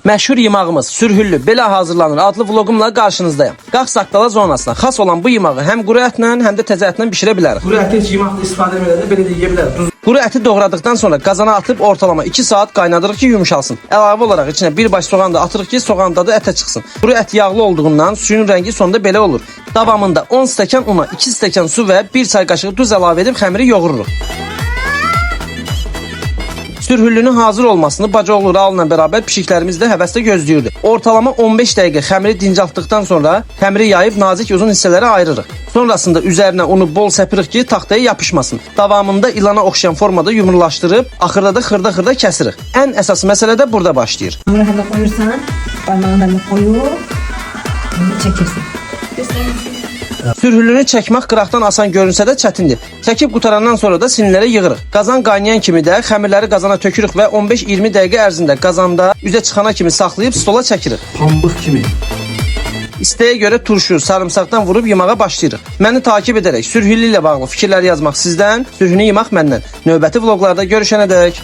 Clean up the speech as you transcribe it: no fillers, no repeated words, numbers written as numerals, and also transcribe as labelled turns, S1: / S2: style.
S1: Məşhur yemağımız sürhüllü belə hazırlanır adlı vloqumla qarşınızdayım. Qax-Zaqatala zonasına xas olan bu yemağı həm quru ətlə, həm də təzə ətlə bişirə bilərik. Quru əti heç yemaqda istifadə edəndə belə də yeyə bilərik. Quru əti doğradıqdan sonra qazana atıb ortalama 2 saat qaynadırıq ki, yumuşalsın. Əlavə olaraq içinə bir baş soğan da atırıq ki, soğan dadı ətə çıxsın. Quru ət yağlı olduğundan suyun rəngi sonunda belə olur. Davamında 10 stəkan una, 2 stəkan su və 1 çay qaşığı duz əlavə edib xəmiri yoğururuq. Sürhüllünün hazır olmasını bacıoğlu Raul'la beraber pişiklərimiz də həvəslə gözləyirdi. Ortalama 15 dəqiqə xəmiri dincaltdıqdan sonra xəmiri yayıb nazik uzun hissələrə ayırırıq. Sonrasında üzərinə unu bol səpirik ki, taxtaya yapışmasın. Davamında ilana oxşayan formada yumrulaşdırıb, axırda da xırda-xırda kəsirik. Ən əsas məsələ də burada başlayır.
S2: Hamuru hələ qoyursan, qaymağını da qoyub, çəkirsən.
S1: Sürhüllünü çəkmək qıraqdan asan görünsə də çətindir. Çəkib qutarandan sonra da sinirlərə yığırıq. Qazan qaynayan kimi də xəmirləri qazana tökürük və 15-20 dəqiqə ərzində qazanda üzə çıxana kimi saxlayıb stola çəkirik.
S3: Pambıq kimi.
S1: İstəyə görə turşu, sarımsaqdan vurub yemağa başlayırıq. Məni takib edərək sürhüllü ilə bağlı fikirləri yazmaq sizdən, sürhünü yemək məndən. Növbəti vloqlarda görüşənədək.